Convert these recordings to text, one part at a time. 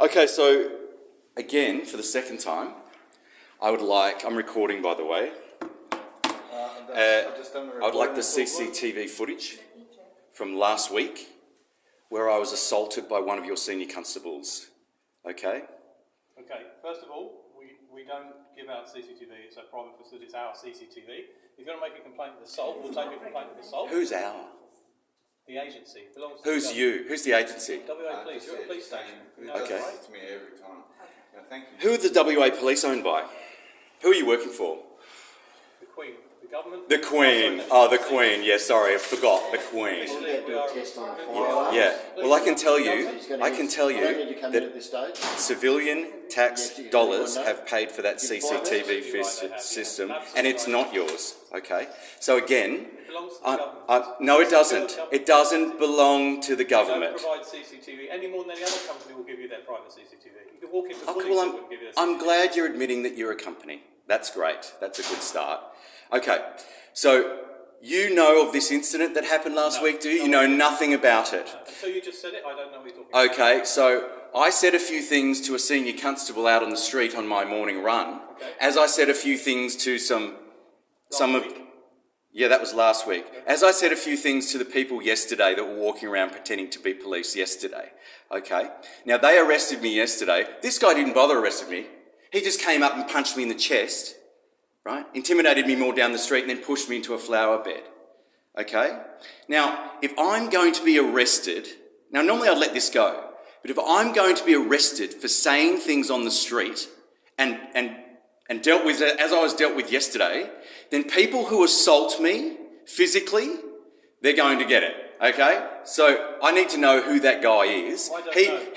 Okay, so again, for the second time, I'm recording by the way, I would like the CCTV footage from last week where I was assaulted by one of your senior constables, okay? Okay, first of all, we don't give out CCTV, it's a private facility, it's our CCTV. If you're going to make a complaint of assault, we'll take a complaint of assault. Who's our? The agency. Belongs to Who's you? Who's the agency? WA Police, you're a police station. Okay. To me every time. Yeah, thank you. Who are the WA Police owned by? Who are you working for? The Queen. The government. The Queen. Oh, the Queen. Yeah, sorry, I forgot. The Queen. Yeah. Well, I can tell you that civilian tax dollars have paid for that CCTV system, and it's not yours. Okay. So again, no, it doesn't. It doesn't belong to the government. Don't provide CCTV any more than any other company will give you their private CCTV. You can walk into Okay, police well, and wouldn't give you their I'm glad you're admitting that you're a company. That's great. That's a good start. Okay, so you know of this incident that happened last week, do you? You know nothing about it. Until you just said it, I don't know what you're talking about. Okay, so I said a few things to a senior constable out on the street on my morning run, as I said a few things to some of... Yeah, that was last week. As I said a few things to the people yesterday that were walking around pretending to be police yesterday, okay? Now, they arrested me yesterday. This guy didn't bother arresting me. He just came up and punched me in the chest, right? Intimidated me more down the street and then pushed me into a flower bed, okay? Now, if I'm going to be arrested... Now, normally I'd let this go, but if I'm going to be arrested for saying things on the street and dealt with as I was dealt with yesterday, then people who assault me physically, they're going to get it, okay? So I need to know who that guy is.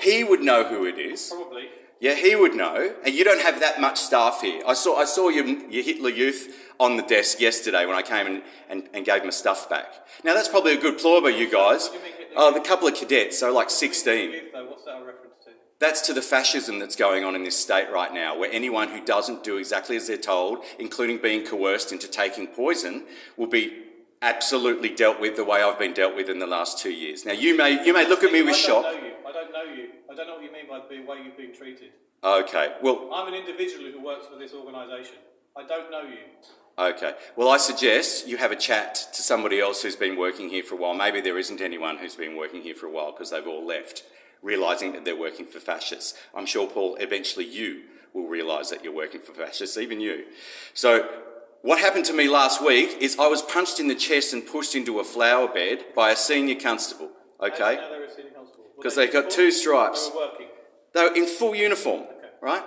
He would know who it is. Probably. Yeah, he would know. And you don't have that much staff here. I saw your Hitler Youth on the desk yesterday when I came and gave my stuff back. Now that's probably a good ploy by you guys. What do you mean Hitler Oh, the couple of cadets, so like 16. Youth, though, what's that a reference to? That's to the fascism that's going on in this state right now, where anyone who doesn't do exactly as they're told, including being coerced into taking poison, will be absolutely dealt with the way I've been dealt with in the last 2 years. Now, you may look at me with shock. I don't know you. I don't know what you mean by the way you've been treated. Okay, well... I'm an individual who works for this organisation. I don't know you. Okay, well, I suggest you have a chat to somebody else who's been working here for a while. Maybe there isn't anyone who's been working here for a while because they've all left, realising that they're working for fascists. I'm sure, Paul, eventually you will realise that you're working for fascists, even you. So what happened to me last week is I was punched in the chest and pushed into a flower bed by a senior constable, okay? How they were a senior constable? Because they got two stripes. They were working? They were in full uniform, right?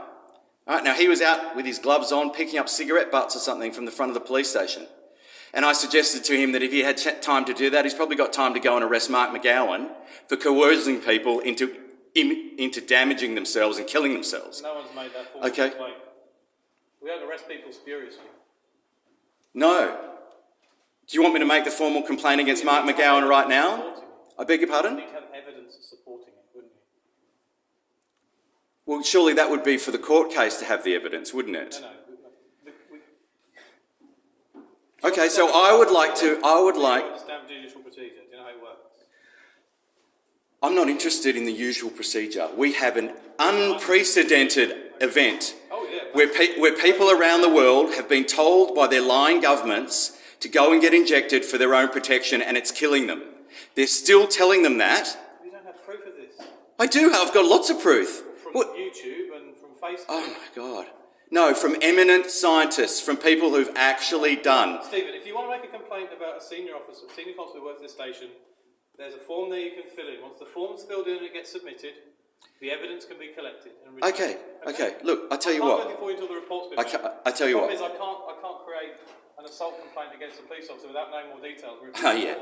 All right, now he was out with his gloves on, picking up cigarette butts or something from the front of the police station. And I suggested to him that if he had time to do that, he's probably got time to go and arrest Mark McGowan for coercing people into damaging themselves and killing themselves. No one's made that formal complaint. We don't arrest people spuriously. No. Do you want me to make the formal complaint against Mark McGowan right now? I beg your pardon? You need to have evidence supporting it, wouldn't you? Well, surely that would be for the court case to have the evidence, wouldn't it? No. Okay, so I would like... Do you understand judicial procedure? Do you know how it works? I'm not interested in the usual procedure. We have an unprecedented event where people around the world have been told by their lying governments to go and get injected for their own protection, and it's killing them. They're still telling them that. You don't have proof of this. I do. I've got lots of proof. From YouTube and from Facebook. Oh my God. No, from eminent scientists, from people who've actually done. Stephen, if you want to make a complaint about a senior officer, senior constable who works at this station, there's a form there you can fill in. Once the form's filled in and it gets submitted, the evidence can be collected and returned. Okay. Look, I tell you what. I can't go until the report's been made. I tell you what. The problem is I can't create an assault complaint against a police officer without knowing more details. Oh yeah.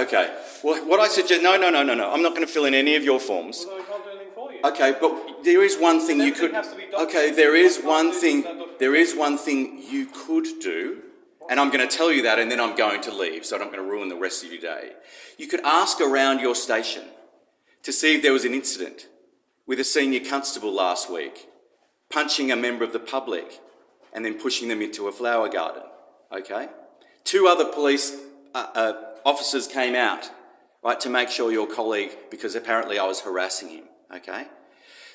Okay. Well, what I suggest. No. I'm not going to fill in any of your forms. Well, I can't do anything for you. Okay, but there is one thing you could... Okay, there is one thing you could do, and I'm going to tell you that and then I'm going to leave, so I'm not going to ruin the rest of your day. You could ask around your station to see if there was an incident with a senior constable last week, punching a member of the public and then pushing them into a flower garden, okay? 2 other police officers came out, right, to make sure your colleague, because apparently I was harassing him, okay?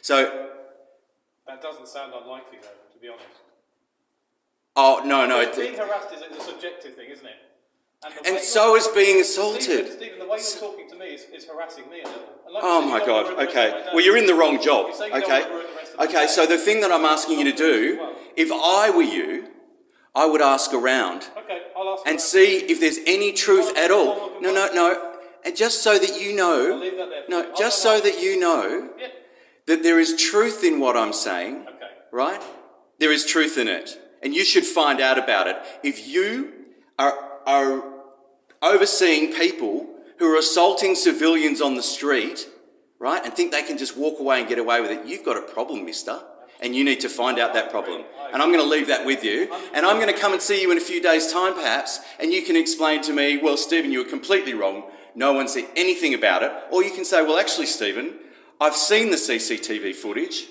So, That doesn't sound unlikely, though, to be honest. oh, no. Being harassed is a subjective thing, isn't it? And so is being assaulted. Stephen, the way you're talking to me is harassing me a little. And like Oh you said, my you don't God, wanna ruin the rest okay. of my day. Well, you're in the wrong job, You say you don't okay? wanna ruin the rest of my Okay, day. so the thing that I'm asking you to do, if I were you, I would ask around Okay, I'll ask and around. see if there's any truth at all. No. And just so that you I'll know, leave that there for no, you. just so that you know Yeah. that there is truth in what I'm saying, Okay. right? There is truth in it. And you should find out about it. If you are overseeing people who are assaulting civilians on the street, right, and think they can just walk away and get away with it, you've got a problem, mister. And you need to find out that problem. And I'm going to leave that with you. And I'm going to come and see you in a few days' time, perhaps, and you can explain to me, well, Stephen, you were completely wrong. No one said anything about it. Or you can say, well, actually, Stephen, I've seen the CCTV footage,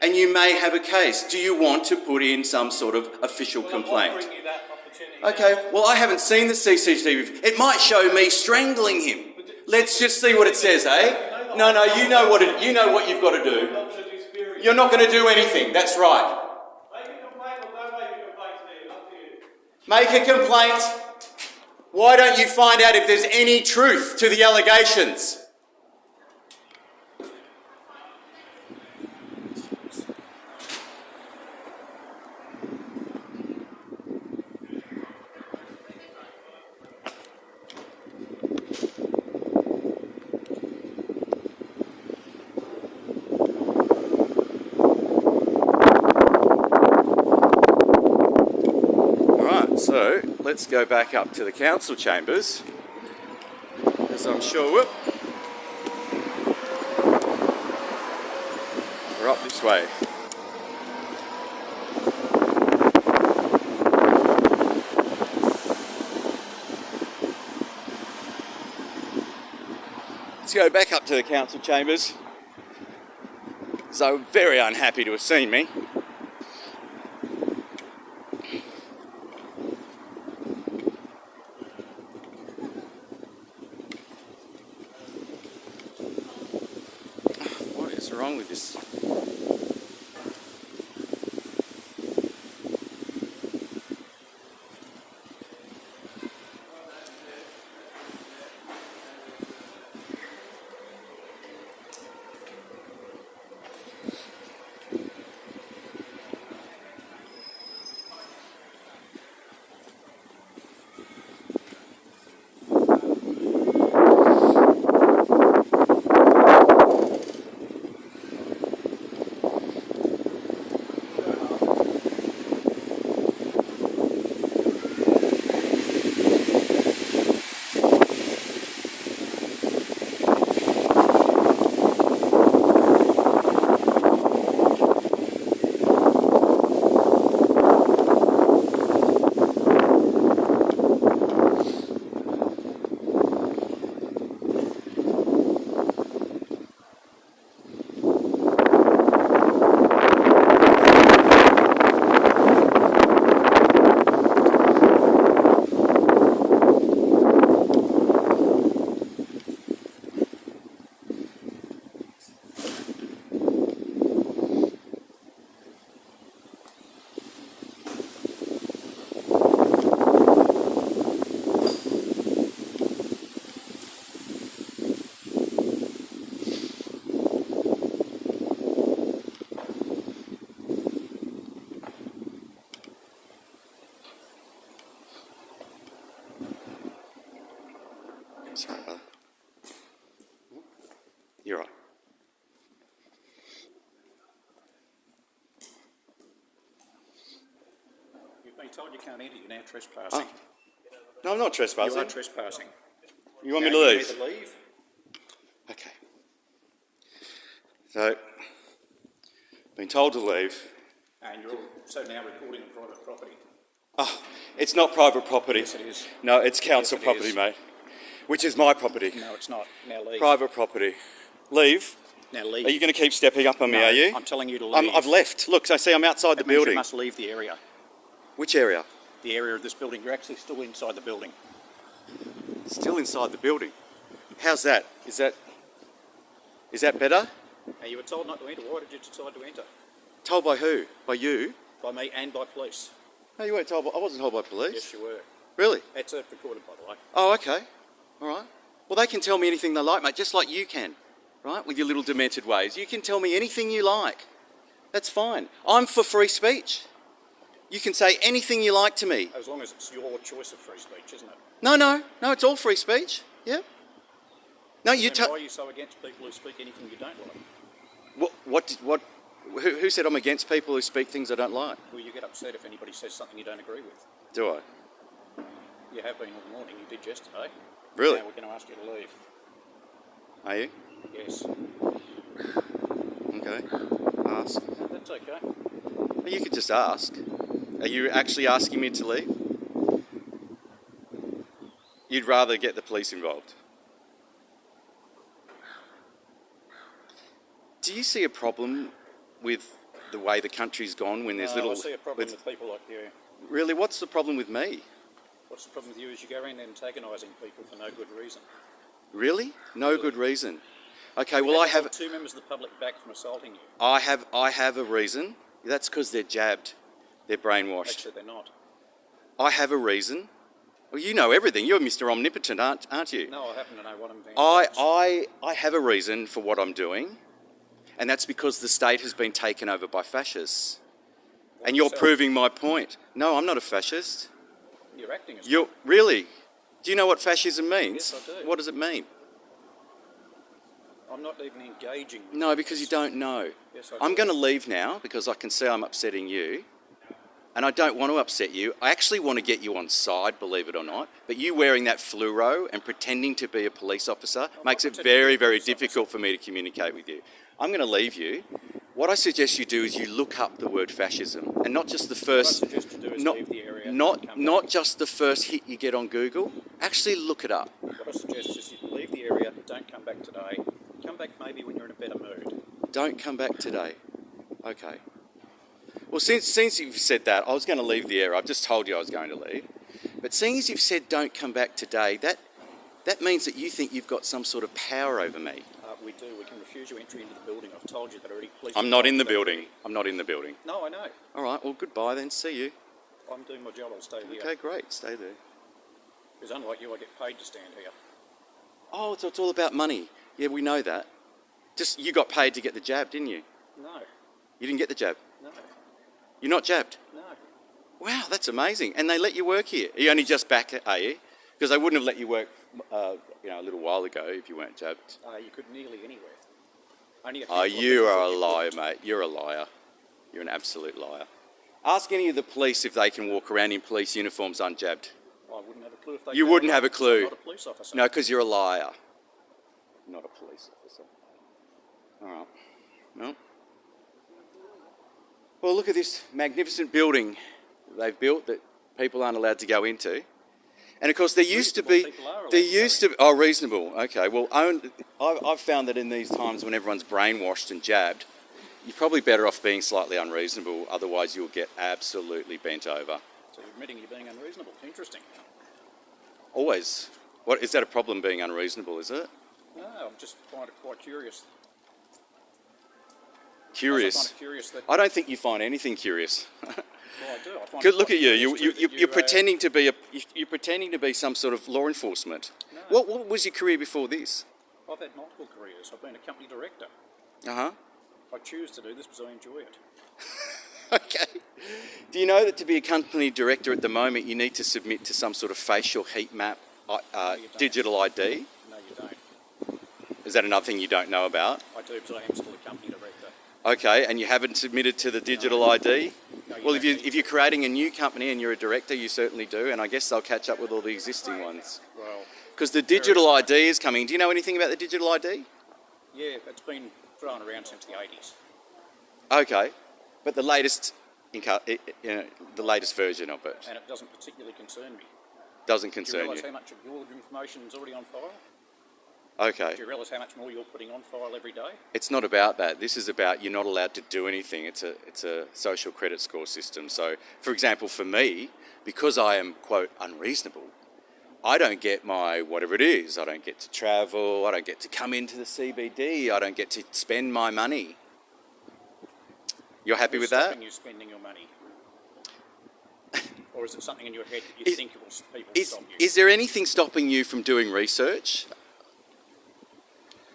and you may have a case. Do you want to put in some sort of official complaint? I'm offering you that opportunity. Okay, well, I haven't seen the CCTV. It might show me strangling him. Let's just see what it says, eh? No, you know what you've got to do. You're not going to do anything. That's right. Make a complaint or don't make a complaint, Steve. Up to you. Make a complaint. Why don't you find out if there's any truth to the allegations? So let's go back up to the council chambers, as I'm sure we're up this way. Let's go back up to the council chambers. So very unhappy to have seen me. What's wrong with this? Sorry, brother. You're right. You've been told you can't enter, you're now trespassing. No, I'm not trespassing. You are trespassing. You want me Now, to you leave? either leave. Okay. So, been told to leave. And you're also now recording a private property. Oh, it's not private property. Yes, it is. No, it's council Yes, it property, is. mate. Which is my property. No, it's not. Now leave. Private property. Leave? Now leave. Are you going to keep stepping up on me, No, are you? I'm telling you to leave. I've left. Look, I see I'm outside the That means building. You must leave the area. Which area? The area of this building. You're actually still inside the building. Still inside the building. How's that? Is that better? Now, you were told not to enter. Why did you decide to enter? Told by who? By you? By me and by police. No, you weren't told by... I wasn't told by police. Yes, you were. Really? That's recorded, by the way. Oh, okay. All right. Well, they can tell me anything they like, mate, just like you can, right, with your little demented ways. You can tell me anything you like. That's fine. I'm for free speech. You can say anything you like to me. As long as it's your choice of free speech, isn't it? No, it's all free speech. Yeah. No, you Then tell... why are you so against people who speak anything you don't like? Who said I'm against people who speak things I don't like? Well, you get upset if anybody says something you don't agree with. Do I? You have been all morning. You did yesterday. Really? Now we're going to ask you to leave. Are you? Yes. Okay. Ask. That's okay. Well, you could just ask. Are you actually asking me to leave? You'd rather get the police involved? Do you see a problem with the way the country's gone when there's No, little... I see a problem with people like you. Really? What's the problem with me? What's the problem with you is you go around antagonising people for no good reason. Really? No good reason. Okay, well I have... two members of the public back from assaulting you. I have a reason. That's because they're jabbed. They're brainwashed. Actually, they're not. I have a reason. Well, you know everything. You're Mr. Omnipotent, aren't you? No, I happen to know what I'm doing. I have a reason for what I'm doing, and that's because the state has been taken over by fascists. And you're proving my point. No, I'm not a fascist. You're acting as You're really? Do you know what fascism means? Yes, I do. What does it mean? I'm not even engaging with No, because you don't know. Yes, I I'm do. going to leave now because I can see I'm upsetting you. And I don't want to upset you. I actually want to get you on side, believe it or not. But you wearing that fluoro and pretending to be a police officer makes it very, very difficult for me to communicate with you. I'm going to leave you. What I suggest you do is you look up the word fascism, and not just the first, What I suggest you do is not leave the area and not come not back. just the first hit you get on Google. Actually, look it up. What I suggest is you leave the area, don't come back today. Come back maybe when you're in a better mood. Don't come back today. Okay. Well, since you've said that, I was going to leave the area. I've just told you I was going to leave. But seeing as you've said don't come back today, that means that you think you've got some sort of power over me. We do. We can refuse you entry into the building. I've told you that already. Police I'm not in the building. I'm not in the building. No, I know. All right, well, goodbye then. See you. I'm doing my job. I'll stay here. Okay, great. Stay there. Because unlike you, I get paid to stand here. Oh, so it's all about money. Yeah, we know that. Just, you got paid to get the jab, didn't you? No, You didn't get the jab. no, You're not jabbed. no. Wow, that's amazing. And they let you work here. Are you only just back, are you? Because they wouldn't have let you work, a little while ago if you weren't jabbed. You could nearly anywhere. Only a Oh, few you are a kilometres liar, before mate. You're a liar. You're an absolute liar. Ask any of the police if they can walk around in police uniforms unjabbed. I wouldn't have a clue if they You could. wouldn't have a I'm clue. not a police officer. No, because you're a liar. Not a police officer. All right. Well, look at this magnificent building they've built that people aren't allowed to go into. And of course, there used to be... Reasonable people are allowed There to go used to... Oh, reasonable. Okay. Well, I've found that in these times when everyone's brainwashed and jabbed, you're probably better off being slightly unreasonable. Otherwise, you'll get absolutely bent over. So you're admitting you're being unreasonable. Interesting. Always. What, is that a problem, being unreasonable, is it? No, I'm just find it quite curious. I Curious. find it curious that... I don't think you find anything curious. Well, I do. I find Good, it look quite at you. curious too that You're pretending to be you're pretending to be some sort of law enforcement. No. What was your career before this? I've had multiple careers. I've been a company director. Uh-huh. I choose to do this because I enjoy it. Okay. Do you know that to be a company director at the moment, you need to submit to some sort of facial heat map, you don't. digital ID? No, you don't. Is that another thing you don't know about? I do because I am still a company director. Okay, and you haven't submitted to the digital ID? No, you Well, don't if need you're creating a new company and you're a director, you certainly do, and I guess they'll catch up with all the existing ones. Well, Because the digital ID is coming. Do you know anything about the digital ID? yeah, it's been thrown around since the 80s. Okay, but the latest, the latest version of it And it doesn't particularly concern me. doesn't Do you concern realise you. how much of your information is already on file? Okay, Do you realise how much more you're putting on file every day? it's not about that. This is about you're not allowed to do anything. It's a social credit score system. So, for example, for me, because I am quote unreasonable, I don't get my whatever it is. I don't get to travel. I don't get to come into the CBD. I don't get to spend my money. You're happy with that? Stopping you spending your money? Or is it something in your head that you think people will stop you? Is there anything stopping you from doing research?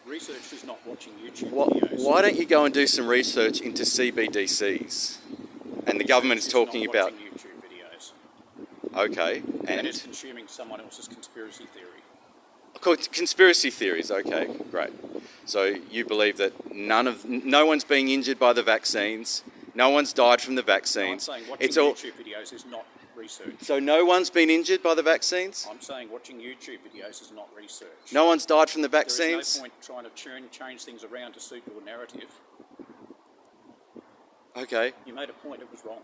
Research is not watching YouTube videos. Why don't you go and do some research into CBDCs? And the government is talking not about... watching YouTube videos. Okay, That and... is consuming someone else's conspiracy theory. Conspiracy theories, okay, great. So you believe that no one's being injured by the vaccines, no one's died from the No, I'm vaccines. saying watching YouTube videos is not research. So no one's been injured by the vaccines? I'm saying watching YouTube videos is not research. No one's died from the There vaccines? is no point trying to change things around to suit your narrative. Okay. You made a point, it was wrong.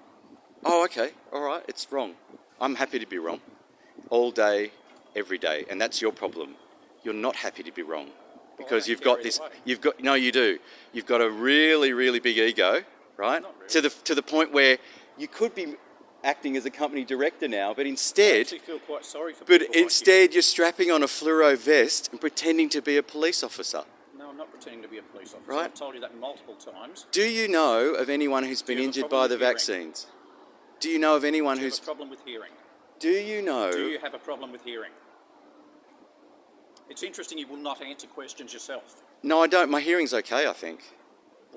Oh, okay, all right, it's wrong. I'm happy to be wrong. All day, every day, and that's your problem. You're not happy to be wrong. Because I don't you've care got either this, way. no, you do. You've got a really, really big ego, right? Not really. To the point where you could be acting as a company director now, but I instead, actually feel quite sorry for people you're strapping on a fluoro vest and pretending to be a police officer. like you. No, I'm not pretending to be a police officer. Right. I've told you that multiple times. Do you know of anyone who's been you have a injured problem by the with hearing? vaccines? Do you know of anyone Do you who's... have a problem with hearing? Do you know... Do you have a problem with hearing? It's interesting you will not answer questions yourself. No, I don't. My hearing's okay, I think.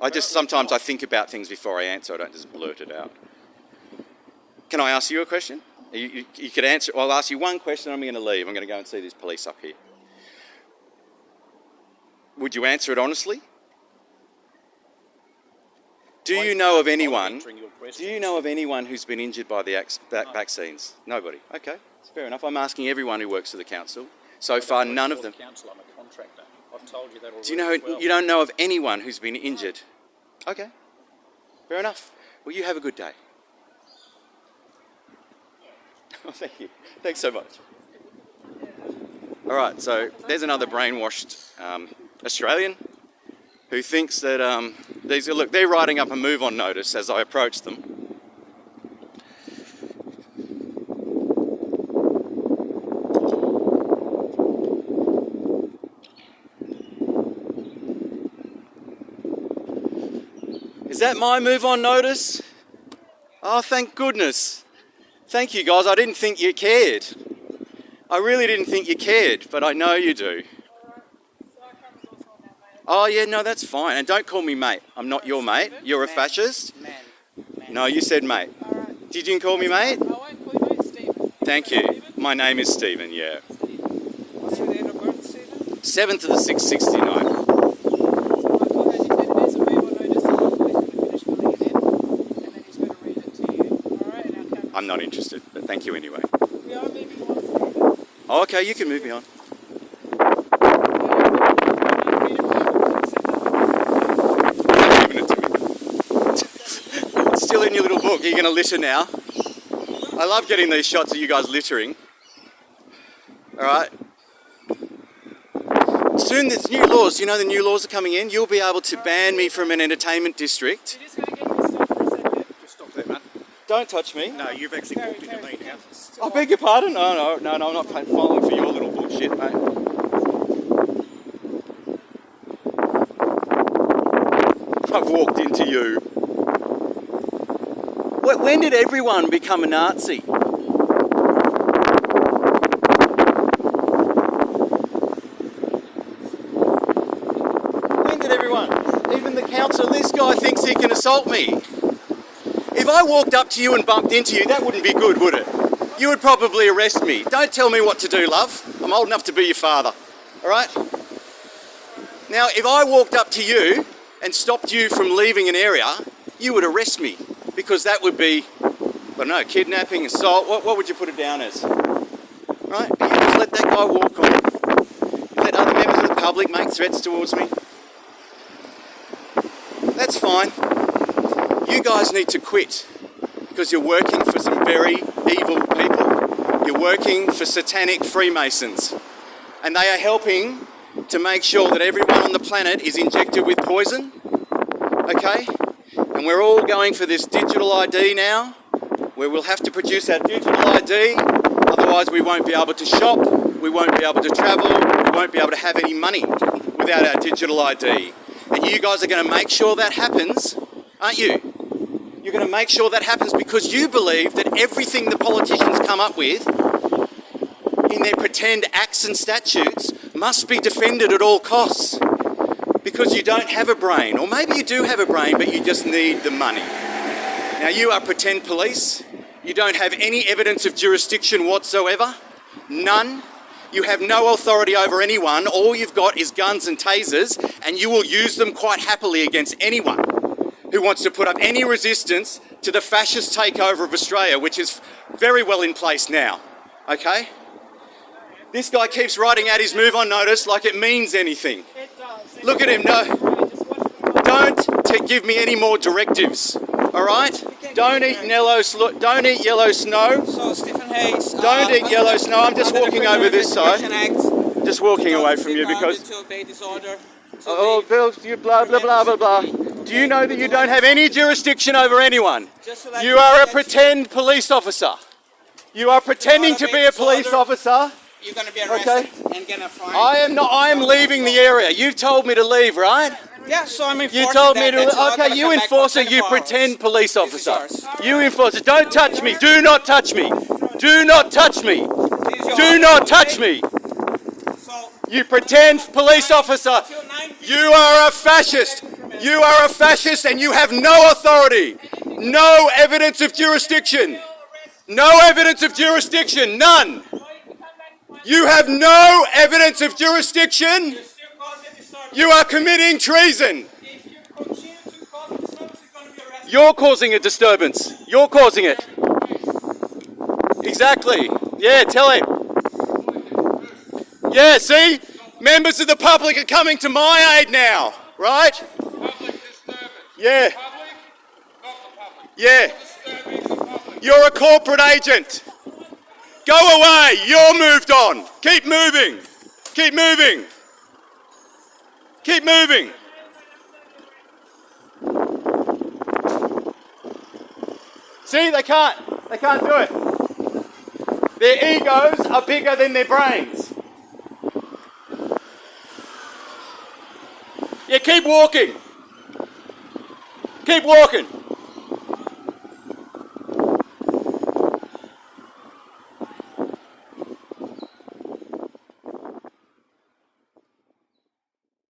I just Apparently sometimes not. I think about things before I answer. I don't just blurt it out. Can I ask you a question? You could answer. Well, I'll ask you one question. I'm going to leave. I'm going to go and see this police up here. Would you answer it honestly? Do you know of anyone? Answering your Do questions. you know of anyone who's been injured by the vaccines? Nobody. Okay, that's fair enough. I'm asking everyone who works for the council. So far, none of them. Council, I'm a contractor. I've told you that already. Do you know? as well. You don't know of anyone who's been injured? Okay, fair enough. Well, you have a good day. Oh, thank you. Thanks so much. All right, so there's another brainwashed Australian who thinks that they're writing up a move-on notice as I approach them. Is that my move-on notice? Oh, thank goodness. Thank you, guys. I didn't think you cared. I really didn't think you cared, but I know you do. Oh, yeah, no, that's fine. And don't call me mate. I'm not your mate. You're a fascist. No, you said mate. Did you call me mate? I won't call you mate, Stephen. Thank you. My name is Stephen, yeah. What's your date of birth, Stephen? 7th of the 669. So Michael, as you said, there's a move-on notice. Michael is going to finish filling it in, and then he's going to read it to you. All right, and our camera. I'm not interested, but thank you anyway. We are moving on, Stephen. Oh, okay, you can move me on. You're giving it to me. It's still in your little book. Are you going to litter now? I love getting these shots of you guys littering. All right. Soon there's new laws. You know the new laws are coming in. You'll be able to ban me from an entertainment district. You're just going to get your stuff for a second. Just stop there, man. Don't touch me. No, you've actually walked into me now. I beg your pardon? No, I'm not falling for your little bullshit, mate. I've walked into you. When did everyone become a Nazi? When did everyone? Even the council, this guy thinks he can assault me. If I walked up to you and bumped into you, that wouldn't be good, would it? You would probably arrest me. Don't tell me what to do, love. I'm old enough to be your father. All right? Now, if I walked up to you and stopped you from leaving an area, you would arrest me because that would be, I don't know, kidnapping, assault. What would you put it down as? Right? You just let that guy walk on. You let other members of the public make threats towards me. That's fine. You guys need to quit because you're working for some very evil people. You're working for satanic Freemasons. And they are helping to make sure that everyone on the planet is injected with poison. Okay? And we're all going for this digital ID now. where we'll have to produce our digital ID, otherwise we won't be able to shop, we won't be able to travel, we won't be able to have any money without our digital ID. And you guys are going to make sure that happens, aren't you? You're going to make sure that happens because you believe that everything the politicians come up with in their pretend acts and statutes must be defended at all costs because you don't have a brain, or maybe you do have a brain but you just need the money. Now you are pretend police, you don't have any evidence of jurisdiction whatsoever, none. You have no authority over anyone, all you've got is guns and tasers, and you will use them quite happily against anyone who wants to put up any resistance to the fascist takeover of Australia, which is very well in place now, okay? This guy keeps writing out his move on notice like it means anything. It does. Look at him, no. Just watch the Don't give me any more directives, all right? Don't eat yellow snow. So Stephen Hayes. Don't eat yellow snow. I'm just walking over this side. Just walking away from you because... To obey this order. Oh, Bill, you blah, blah, blah, blah, blah. Do you know that you don't have any jurisdiction over anyone? You are a pretend police officer. You are pretending to be a police officer. You're going to be arrested and get a fine. I am not. I am leaving the area. You've told me to leave, right? Yeah, so I'm enforcing You told me that you're to. not Okay, gonna you come back for enforcer. You 24 hours. pretend police officer. This is yours. You enforcer. Don't touch me. Do not touch me. Do not touch me. This is Do yours. not touch me. So, You pretend police officer. till 9:50, You are a fascist. You are a fascist and you have no authority. No evidence of jurisdiction. No evidence of jurisdiction. None. You have no evidence of jurisdiction. you're still causing disturbance. You are committing treason. If you continue to cause disturbance, you're going to be arrested. You're causing a disturbance. You're causing it. Exactly. Yeah, tell him. Yeah, see? Members of the public are coming to my aid now, right? Public disturbance. Yeah. Public, not the public. Yeah. Disturbing the public. You're a corporate agent. Go away. You're moved on. Keep moving. Keep moving. Keep moving. See, they can't do it. Their egos are bigger than their brains. Yeah, keep walking. Keep walking.